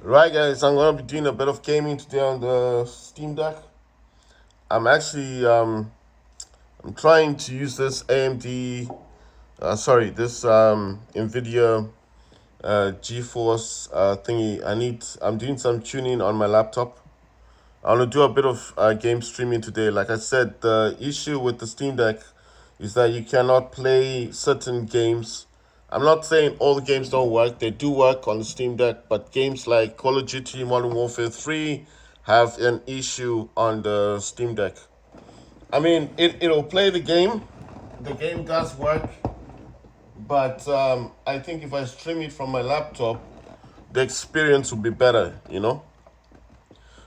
Right, guys, I'm gonna be doing a bit of gaming today on the Steam Deck. I'm actually I'm trying to use this AMD, this Nvidia GeForce thingy. I'm doing some tuning on my laptop. I want to do a bit of game streaming today. Like I said, the issue with the Steam Deck is that you cannot play certain games. I'm not saying all the games don't work. They do work on the Steam Deck, but games like Call of Duty Modern Warfare 3 have an issue on the Steam Deck. I mean, it'll play the game. The game does work, but I think if I stream it from my laptop, the experience will be better, you know?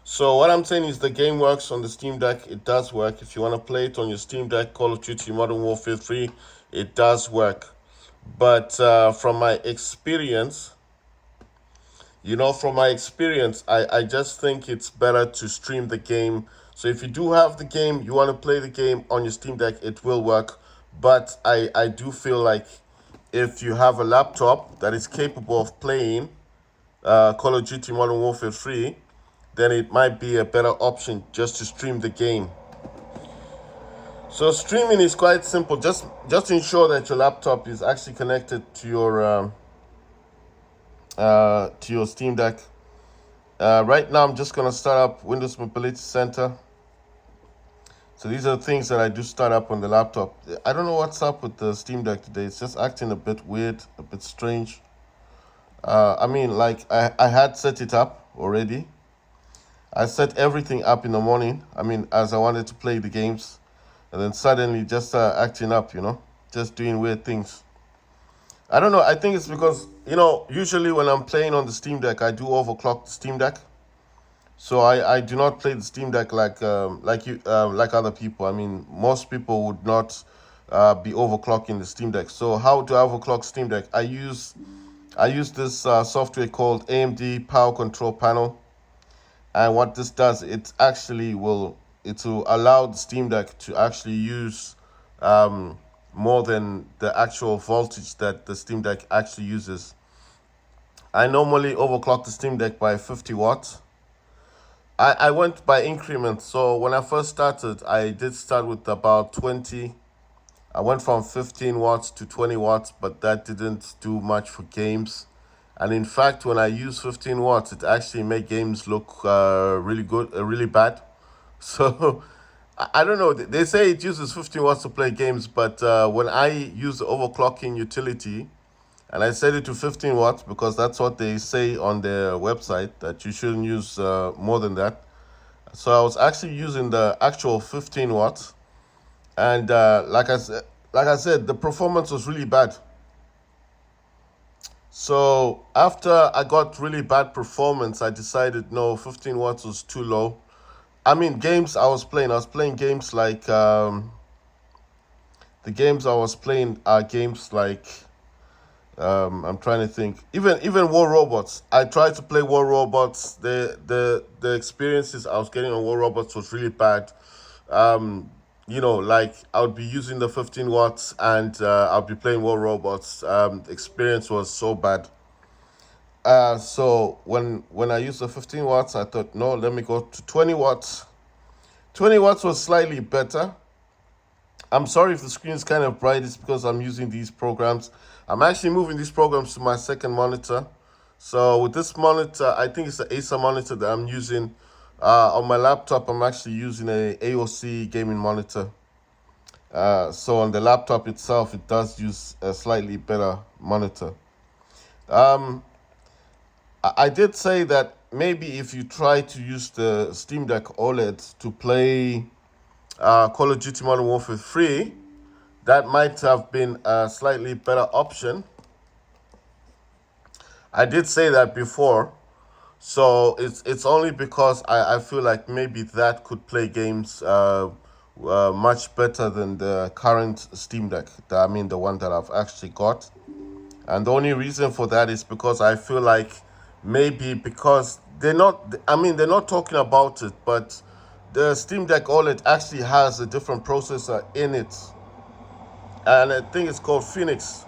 So what I'm saying is the game works on the Steam Deck. It does work. If you want to play it on your Steam Deck, Call of Duty Modern Warfare 3, it does work. But from my experience, I just think it's better to stream the game. So if you do have the game, you want to play the game on your Steam Deck, it will work. But I do feel like if you have a laptop that is capable of playing Call of Duty Modern Warfare 3, then it might be a better option just to stream the game. So streaming is quite simple. Just ensure that your laptop is actually connected to your Steam Deck. Right now, I'm just gonna start up Windows Mobility Center. So these are the things that I do start up on the laptop. I don't know what's up with the Steam Deck today. It's just acting a bit weird, a bit strange. I had set it up already. I set everything up in the morning. As I wanted to play the games, and then suddenly just acting up, just doing weird things. I don't know. I think it's because usually when I'm playing on the Steam Deck, I do overclock the Steam Deck. So I do not play the Steam Deck like other people. I mean, most people would not be overclocking the Steam Deck. So how do I overclock Steam Deck? I use this software called AMD Power Control Panel. And what this does, it will allow the Steam Deck to actually use more than the actual voltage that the Steam Deck actually uses. I normally overclock the Steam Deck by 50 watts. I went by increments. So when I first started, I did start with about 20. I went from 15 watts to 20 watts, but that didn't do much for games. And in fact, when I use 15 watts, it actually made games look really good, really bad. So I don't know. They say it uses 15 watts to play games, but when I use the overclocking utility, and I set it to 15 watts because that's what they say on their website, that you shouldn't use more than that. So I was actually using the actual 15 watts, and like I said, the performance was really bad. So after I got really bad performance, I decided no, 15 watts was too low. Games I was playing games like the games I was playing are games like I'm trying to think. Even War Robots. I tried to play War Robots. The experiences I was getting on War Robots was really bad. Like I would be using the 15 watts and I'll be playing War Robots. The experience was so bad. So when I used the 15 watts, I thought, no, let me go to 20 watts. 20 watts was slightly better. I'm sorry if the screen is kind of bright. It's because I'm using these programs. I'm actually moving these programs to my second monitor. So with this monitor, I think it's the Acer monitor that I'm using. On my laptop, I'm actually using a AOC gaming monitor. So on the laptop itself, it does use a slightly better monitor. Um, I did say that maybe if you try to use the Steam Deck OLED to play Call of Duty Modern Warfare 3, that might have been a slightly better option. I did say that before, so it's only because I feel like maybe that could play games much better than the current Steam Deck. The one that I've actually got. And the only reason for that is because I feel like maybe because they're not talking about it, but the Steam Deck OLED actually has a different processor in it. And I think it's called Phoenix.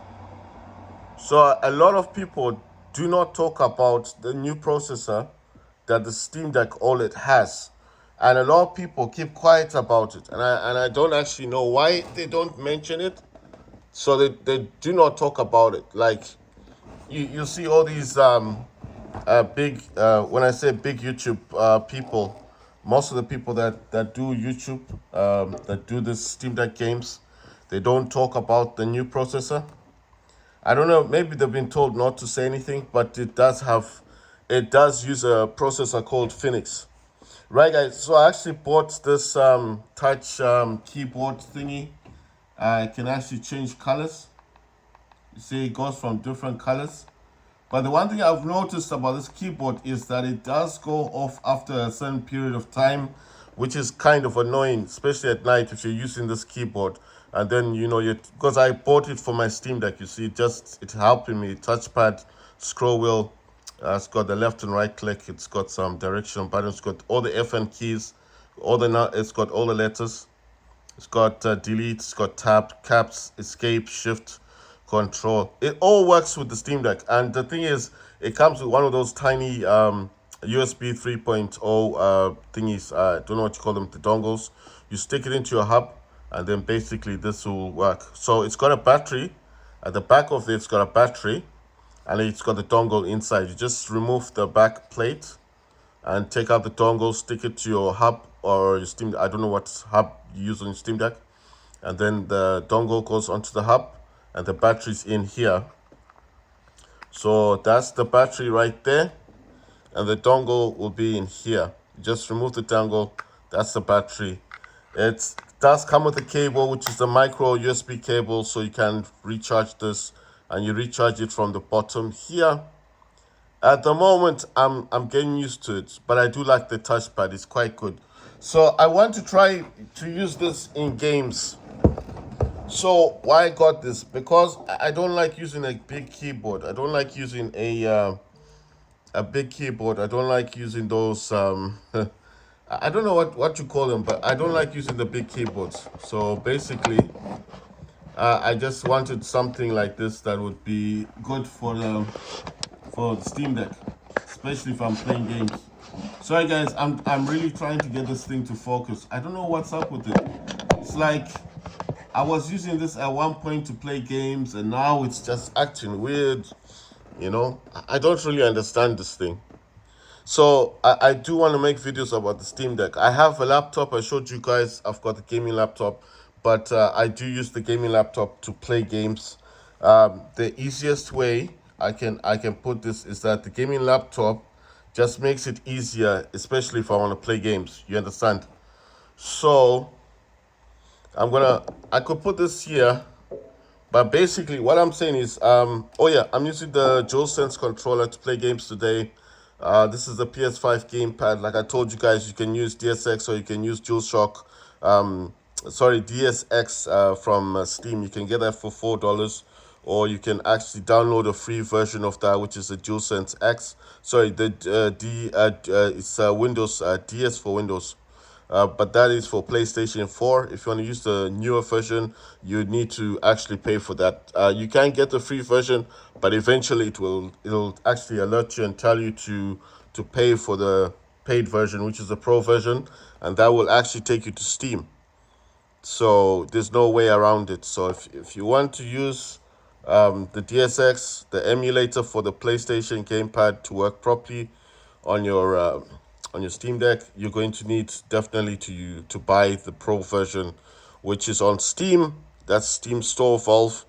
So a lot of people do not talk about the new processor that the Steam Deck OLED has. And a lot of people keep quiet about it. And I don't actually know why they don't mention it. So they do not talk about it. Like, you see all these big, when I say big YouTube people, most of the people that do YouTube, that do this Steam Deck games, they don't talk about the new processor. I don't know, maybe they've been told not to say anything, but it does use a processor called Phoenix. Right, guys, so I actually bought this touch keyboard thingy. I can actually change colors. You see, it goes from different colors. But the one thing I've noticed about this keyboard is that it does go off after a certain period of time, which is kind of annoying, especially at night if you're using this keyboard. And then, because I bought it for my Steam Deck, you see, it's helping me. Touchpad, scroll wheel, it's got the left and right click, it's got some directional buttons, it's got all the FN keys, it's got all the letters. It's got delete, it's got tab, caps, escape, shift, control. It all works with the Steam Deck. And the thing is, it comes with one of those tiny USB 3.0 thingies. I don't know what you call them, the dongles. You stick it into your hub, and then basically this will work. So it's got a battery. At the back of it, it's got a battery, and it's got the dongle inside. You just remove the back plate and take out the dongle, stick it to your hub or your Steam. I don't know what hub you use on your Steam Deck, and then the dongle goes onto the hub, and the battery's in here. So that's the battery right there, and the dongle will be in here. You just remove the dongle. That's the battery. It does come with a cable, which is the micro USB cable, so you can recharge this, and you recharge it from the bottom here. At the moment, I'm getting used to it, but I do like the touchpad. It's quite good. So I want to try to use this in games. So why I got this? Because I don't like using a big keyboard. I don't like using a big keyboard. I don't like using those I don't know what you call them, but I don't like using the big keyboards. So basically, I just wanted something like this that would be good for the Steam Deck, especially if I'm playing games. Sorry guys, I'm really trying to get this thing to focus. I don't know what's up with it. It's like I was using this at one point to play games, and now it's just acting weird. I don't really understand this thing. So I do want to make videos about the Steam Deck. I have a laptop. I showed you guys I've got a gaming laptop, but I do use the gaming laptop to play games. The easiest way I can put this is that the gaming laptop just makes it easier, especially if I want to play games. You understand? So I could put this here, but basically what I'm saying is, I'm using the DualSense controller to play games today. This is the PS5 gamepad. Like I told you guys, you can use DSX or you can use DualShock. DSX from Steam. You can get that for $4, or you can actually download a free version of that, which is the DualSense X. Sorry, it's Windows DS for Windows. But that is for PlayStation 4. If you want to use the newer version, you need to actually pay for that. You can get the free version, but eventually it'll actually alert you and tell you to pay for the paid version, which is the Pro version, and that will actually take you to Steam. So there's no way around it. So if you want to use the DSX, the emulator for the PlayStation gamepad to work properly on your Steam Deck, you're going to need definitely to buy the Pro version, which is on Steam. That's Steam Store Valve.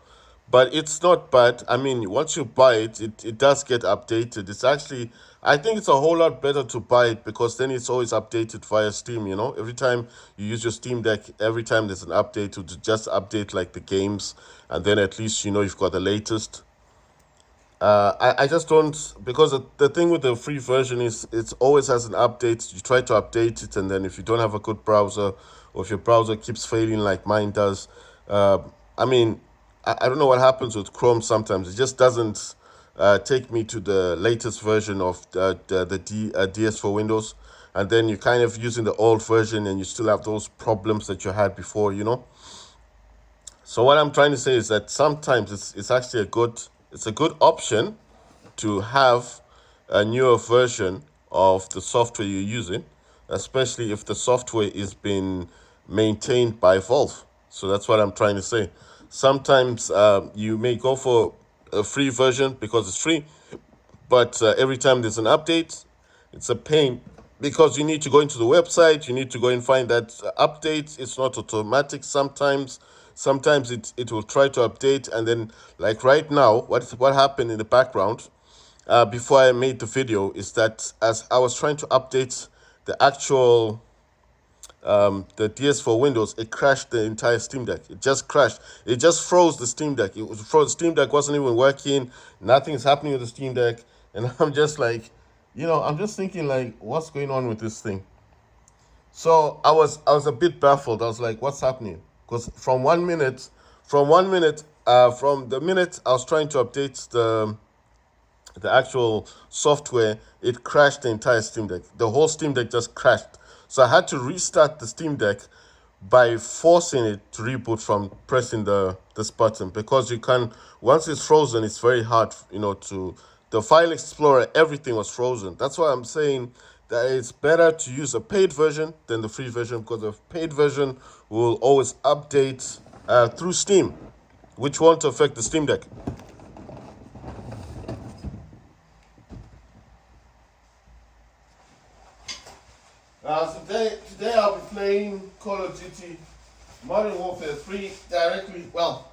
But it's not bad. I mean, once you buy it, it does get updated. It's actually, I think it's a whole lot better to buy it, because then it's always updated via Steam, Every time you use your Steam Deck, every time there's an update, to just update like the games, and then at least you've got the latest. I just don't, because the thing with the free version is it always has an update. You try to update it, and then if you don't have a good browser, or if your browser keeps failing like mine does, I don't know what happens with Chrome sometimes. It just doesn't take me to the latest version of the DS for Windows. And then you're kind of using the old version, and you still have those problems that you had before, So what I'm trying to say is that sometimes it's actually a good option to have a newer version of the software you're using, especially if the software is being maintained by Valve. So that's what I'm trying to say. Sometimes you may go for a free version because it's free, but every time there's an update, it's a pain because you need to go into the website, you need to go and find that update. It's not automatic sometimes. Sometimes it will try to update, and then like right now, what happened in the background before I made the video is that as I was trying to update the actual the DS4 Windows, it crashed the entire Steam Deck. It just crashed. It just froze the Steam Deck. It was froze. Steam Deck wasn't even working. Nothing's happening with the Steam Deck, and I'm just like, I'm just thinking like, what's going on with this thing? So I was a bit baffled. I was like, what's happening? Because from the minute I was trying to update the actual software, it crashed the entire Steam Deck. The whole Steam Deck just crashed. So I had to restart the Steam Deck by forcing it to reboot from pressing this button, because you can, once it's frozen, it's very hard, to, the file explorer, everything was frozen. That's why I'm saying that it's better to use a paid version than the free version, because the paid version will always update through Steam, which won't affect the Steam Deck. Today I'll be playing Call of Duty Modern Warfare 3 directly. Well,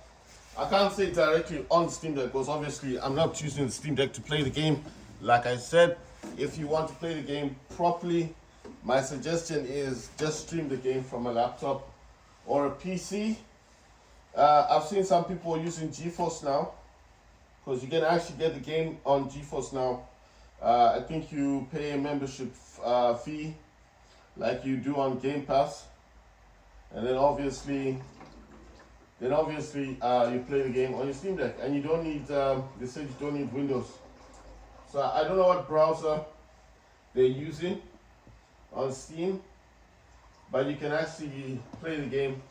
I can't say directly on Steam Deck, because obviously I'm not using the Steam Deck to play the game. Like I said, if you want to play the game properly, my suggestion is just stream the game from a laptop or a PC. I've seen some people using GeForce Now, because you can actually get the game on GeForce Now. I think you pay a membership fee like you do on Game Pass, and then obviously you play the game on your Steam Deck, and you don't need they said you don't need Windows. So I don't know what browser they're using on Steam, but you can actually play the game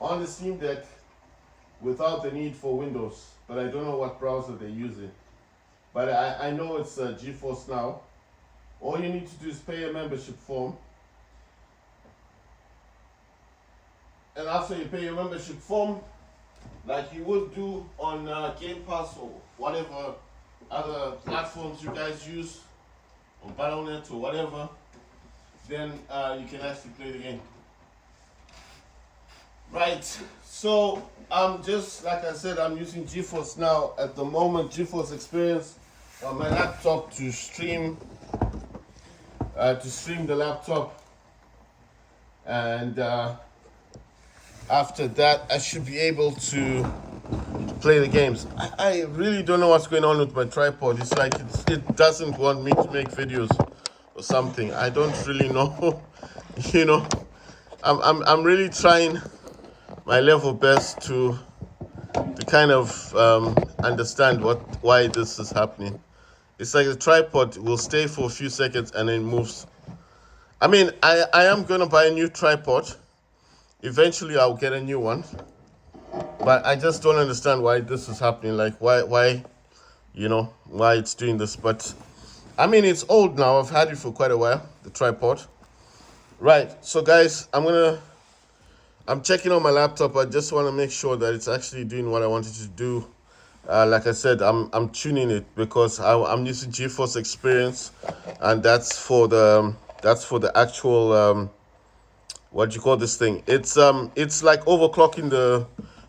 on the Steam Deck without the need for Windows. But I don't know what browser they're using. But I know it's GeForce Now. All you need to do is pay a membership form. And after you pay your membership form, like you would do on Game Pass or whatever other platforms you guys use, or Battle.net or whatever, then you can actually play the game. Right, so I'm just, like I said, I'm using GeForce Now at the moment, GeForce Experience on my laptop to stream the laptop, and after that I should be able to play the games. I really don't know what's going on with my tripod. It's like it doesn't want me to make videos or something. I don't really know. I'm really trying my level best to kind of understand why this is happening. It's like the tripod will stay for a few seconds and then moves. I mean, I am gonna buy a new tripod. Eventually I'll get a new one, but I just don't understand why this is happening. Like why it's doing this. But I mean, it's old now. I've had it for quite a while, the tripod. Right, so guys, I'm checking on my laptop. I just want to make sure that it's actually doing what I wanted to do. Like I said, I'm tuning it because I'm using GeForce Experience, and that's for the actual what do you call this thing? It's like overclocking the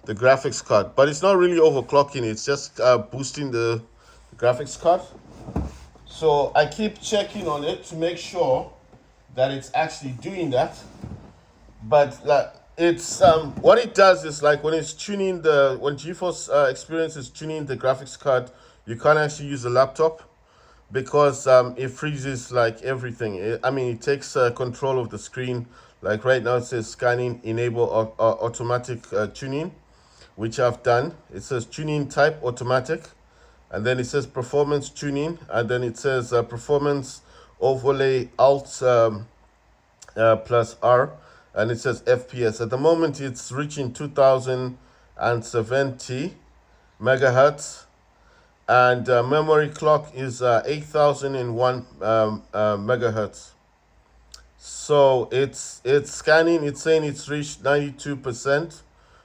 graphics card, but it's not really overclocking. It's just boosting the graphics card. So I keep checking on it to make sure that it's actually doing that. But like it's what it does is, like when GeForce Experience is tuning the graphics card, you can't actually use the laptop because it freezes like everything. It takes control of the screen. Like right now it says scanning, enable automatic tuning, which I've done. It says tuning type automatic, and then it says performance tuning, and then it says performance overlay alt plus R, and it says FPS. At the moment it's reaching 2070 megahertz, and memory clock is 8001 megahertz. So it's scanning. It's saying it's reached 92%.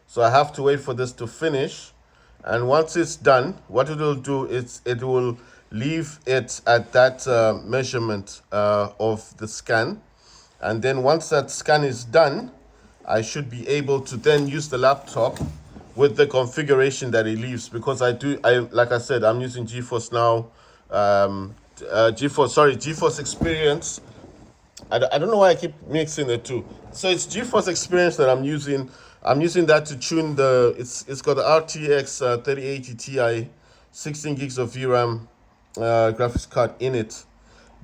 So I have to wait for this to finish. And once it's done, what it will do is it will leave it at that measurement of the scan. And then once that scan is done, I should be able to then use the laptop with the configuration that it leaves, because I like I said, I'm using GeForce now, GeForce Experience. I don't know why I keep mixing the two. So it's GeForce Experience that I'm using. I'm using that to tune it's got the RTX 3080 Ti, 16 gigs of VRAM graphics card in it.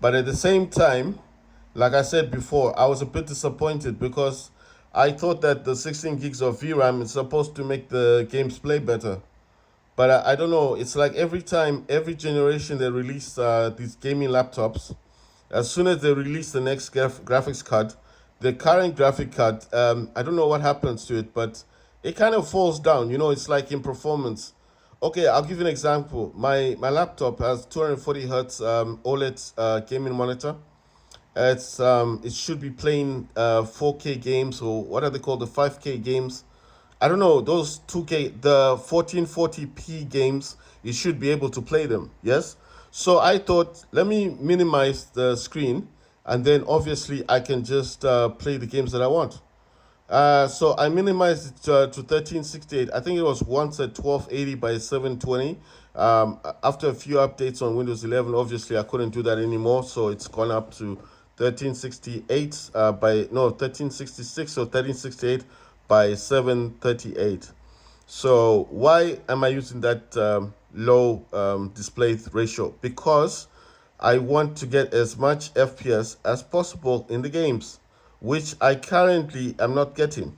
But at the same time, like I said before, I was a bit disappointed because I thought that the 16 gigs of VRAM is supposed to make the games play better. But I don't know. It's like every time, every generation they release these gaming laptops, as soon as they release the next graphics card, the current graphic card, I don't know what happens to it, but it kind of falls down. You know, it's like in performance. Okay, I'll give you an example. My laptop has 240 hertz OLED gaming monitor. It should be playing 4K games, or what are they called, the 5K games. I don't know, those 2K, the 1440p games, you should be able to play them. Yes. So I thought, let me minimize the screen, and then obviously I can just play the games that I want. So I minimized it to 1368. I think it was once at 1280 by 720. After a few updates on Windows 11, obviously I couldn't do that anymore, so it's gone up to 1368 by no 1366 or 1368 by 738. So why am I using that low display ratio? Because I want to get as much FPS as possible in the games, which I currently am not getting.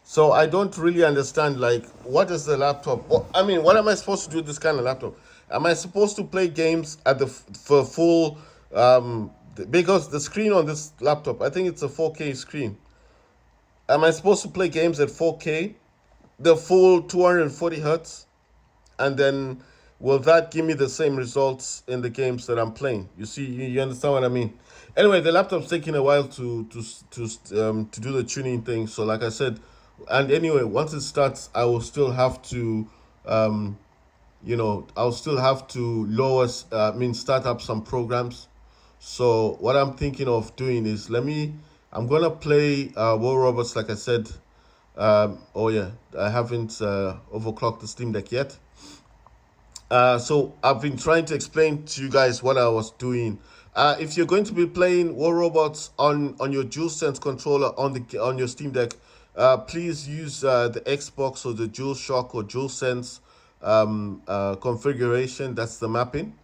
So I don't really understand, like, what is the laptop? I mean, what am I supposed to do with this kind of laptop? Am I supposed to play games at the for full? Because the screen on this laptop, I think it's a 4K screen. Am I supposed to play games at 4K, the full 240 hertz, and then will that give me the same results in the games that I'm playing? You see, you understand what I mean? Anyway, the laptop's taking a while to do the tuning thing. So, like I said, and anyway, once it starts, I will still have to, I'll still have to start up some programs. So what I'm thinking of doing is I'm gonna play War Robots, like I said. Oh yeah, I haven't overclocked the Steam Deck yet. So I've been trying to explain to you guys what I was doing. If you're going to be playing War Robots on your DualSense controller on your Steam Deck, please use the Xbox or the DualShock or DualSense configuration. That's the mapping,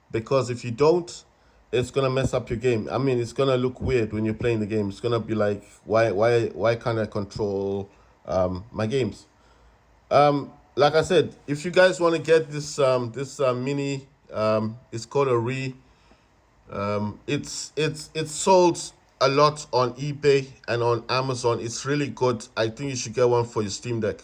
because if you don't, it's gonna mess up your game. I mean, it's gonna look weird when you're playing the game. It's gonna be like, why can't I control my games? Like I said, if you guys want to get this mini, it's called a Re. It's sold a lot on eBay and on Amazon. It's really good. I think you should get one for your Steam Deck.